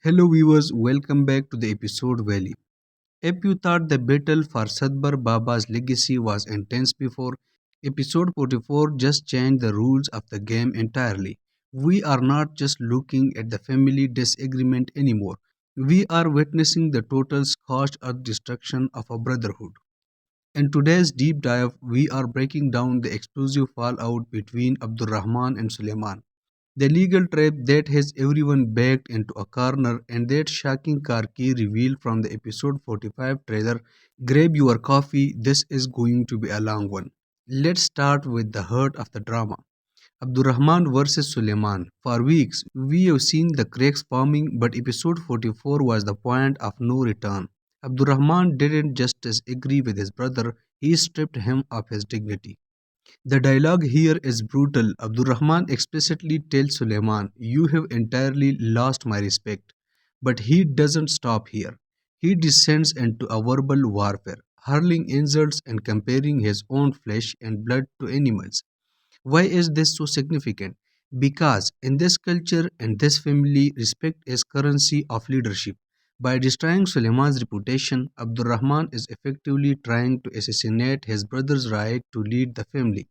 Hello viewers, welcome back to the episode Valley. If you thought the battle for Sadbar Baba's legacy was intense before, episode 44 just changed the rules of the game entirely. We are not just looking at the family disagreement anymore. We are witnessing the total scorched earth destruction of a brotherhood. In today's deep dive, we are breaking down the explosive fallout between Abdourahmane and Suleiman, the legal trap that has everyone backed into a corner, and that shocking car key revealed from the episode 45 trailer. Grab your coffee, this is going to be a long one. Let's start with the heart of the drama. Abdurrahman versus Suleiman. For weeks, we have seen the cracks forming, but episode 44 was the point of no return. Abdurrahman didn't just disagree with his brother, he stripped him of his dignity. The dialogue here is brutal. Abdurrahman explicitly tells Suleiman, "You have entirely lost my respect." But he doesn't stop here. He descends into a verbal warfare, hurling insults and comparing his own flesh and blood to animals. Why is this so significant? Because in this culture and this family, respect is currency of leadership. By destroying Suleiman's reputation, Abdurrahman is effectively trying to assassinate his brother's right to lead the family.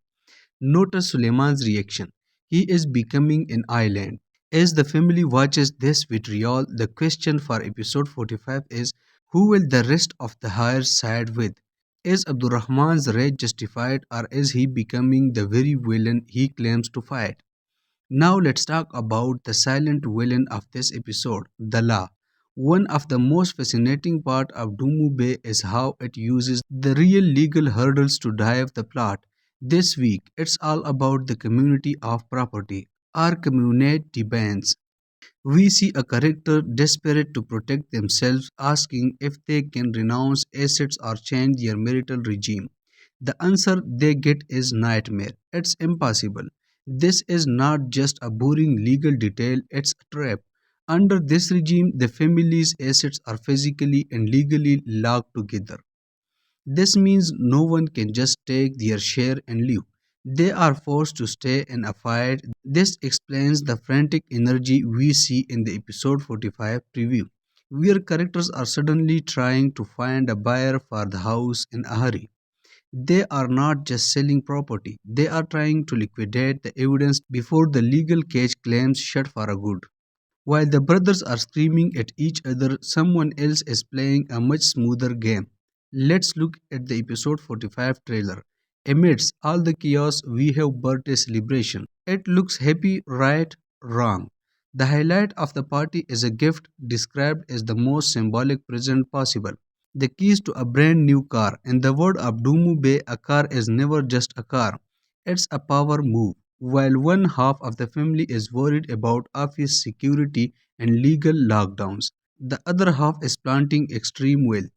Notice Suleiman's reaction. He is becoming an island. As the family watches this vitriol, the question for episode 45 is, who will the rest of the heirs side with? Is Abdurrahman's rage justified, or is he becoming the very villain he claims to fight? Now let's talk about the silent villain of this episode, the law. One of the most fascinating parts of Doomu Baay is how it uses the real legal hurdles to drive the plot. This week, it's all about the community of property, or community bands. We see a character desperate to protect themselves, asking if they can renounce assets or change their marital regime. The answer they get is nightmare. It's impossible. This is not just a boring legal detail, it's a trap. Under this regime, the family's assets are physically and legally locked together. This means no one can just take their share and leave. They are forced to stay in a fight. This explains the frantic energy we see in the episode 45 preview, where characters are suddenly trying to find a buyer for the house in a hurry. They are not just selling property, they are trying to liquidate the evidence before the legal case claims shut for a good. While the brothers are screaming at each other, someone else is playing a much smoother game. Let's look at the episode 45 trailer. Amidst all the chaos, we have birthday celebration. It looks happy, right? Wrong. The highlight of the party is a gift described as the most symbolic present possible. The keys to a brand new car. In the word of Doomu Bay, a car is never just a car. It's a power move. While one half of the family is worried about office security and legal lockdowns, the other half is planting extreme wealth.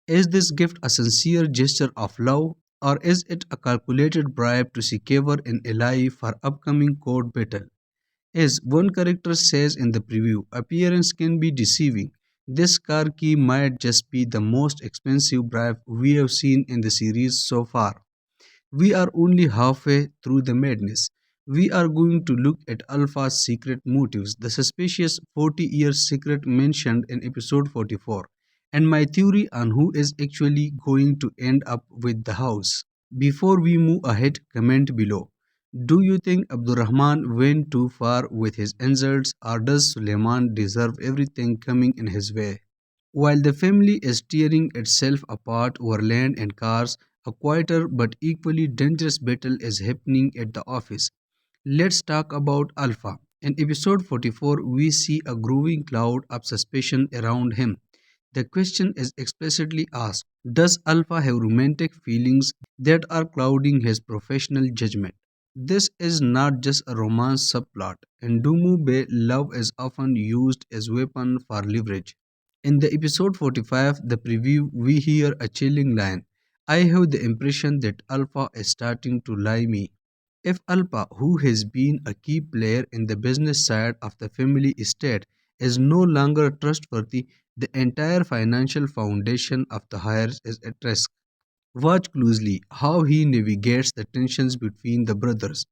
Is this gift a sincere gesture of love, or is it a calculated bribe to secure an ally for upcoming court battle? As one character says in the preview, appearance can be deceiving. This car key might just be the most expensive bribe we have seen in the series so far. We are only halfway through the madness. We are going to look at Alpha's secret motives, the suspicious 40-year secret mentioned in episode 44, and my theory on who is actually going to end up with the house. Before we move ahead, comment below. Do you think Abdurrahman went too far with his insults, or does Suleiman deserve everything coming in his way? While the family is tearing itself apart over land and cars, a quieter but equally dangerous battle is happening at the office. Let's talk about Alpha. In episode 44, we see a growing cloud of suspicion around him. The question is explicitly asked, does Alpha have romantic feelings that are clouding his professional judgment? This is not just a romance subplot. In Doomu Bay, love is often used as weapon for leverage. In the episode 45, the preview, we hear a chilling line. I have the impression that Alpha is starting to lie me. If Alpha, who has been a key player in the business side of the family estate, is no longer trustworthy, the entire financial foundation of the heirs is at risk. Watch closely how he navigates the tensions between the brothers.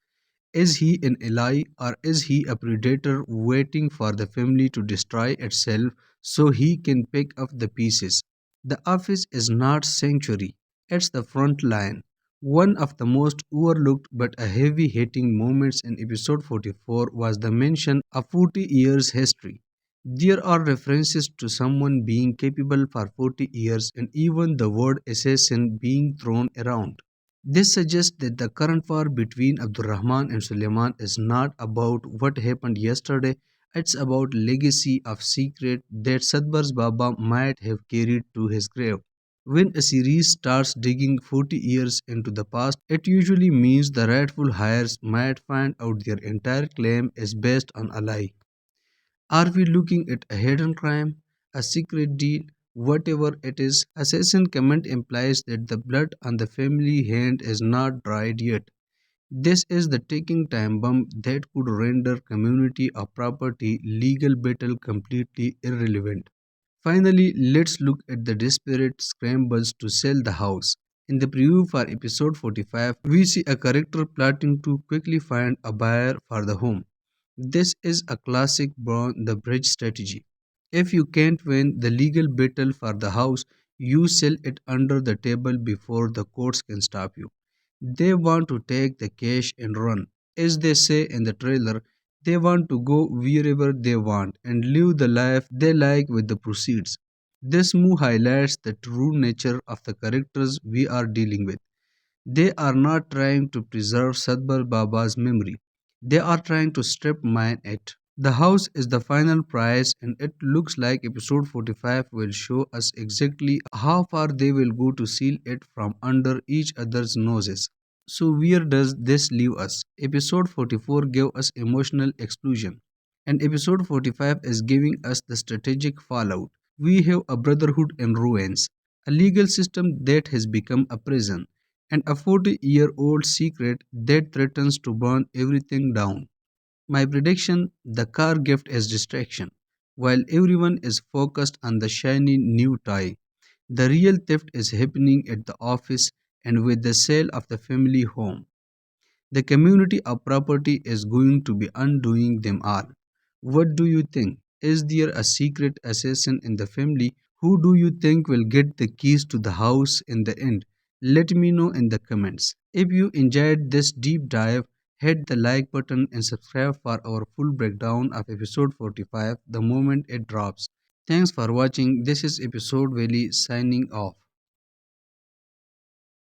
Is he an ally or is he a predator waiting for the family to destroy itself so he can pick up the pieces? The office is not sanctuary, it's the front line. One of the most overlooked but a heavy hitting moments in episode 44 was the mention of 40 years history. There are references to someone being capable for 40 years and even the word assassin being thrown around. This suggests that the current war between Abdurrahman and Suleiman is not about what happened yesterday, it's about legacy of secret that Sadbar Baba might have carried to his grave. When a series starts digging 40 years into the past, it usually means the rightful heirs might find out their entire claim is based on a lie. Are we looking at a hidden crime, a secret deal, whatever it is? Assassin comment implies that the blood on the family hand is not dried yet. This is the ticking time bomb that could render community or property legal battle completely irrelevant. Finally, let's look at the desperate scrambles to sell the house. In the preview for episode 45, we see a character plotting to quickly find a buyer for the home. This is a classic burn the bridge strategy. If you can't win the legal battle for the house, you sell it under the table before the courts can stop you. They want to take the cash and run. As they say in the trailer, they want to go wherever they want and live the life they like with the proceeds. This move highlights the true nature of the characters we are dealing with. They are not trying to preserve Sadbar Baba's memory. They are trying to strip mine it. The house is the final prize, and it looks like episode 45 will show us exactly how far they will go to seal it from under each other's noses. So, where does this leave us? Episode 44 gave us emotional explosion, and episode 45 is giving us the strategic fallout. We have a brotherhood in ruins, a legal system that has become a prison, and a 40-year-old secret that threatens to burn everything down. My prediction: the car gift is distraction. While everyone is focused on the shiny new toy, the real theft is happening at the office and with the sale of the family home. The community of property is going to be undoing them all. What do you think? Is there a secret assassin in the family? Who do you think will get the keys to the house in the end? Let me know in the comments. If you enjoyed this deep dive, hit the like button and subscribe for our full breakdown of episode 45 the moment it drops. Thanks for watching. This is episode Valley signing off.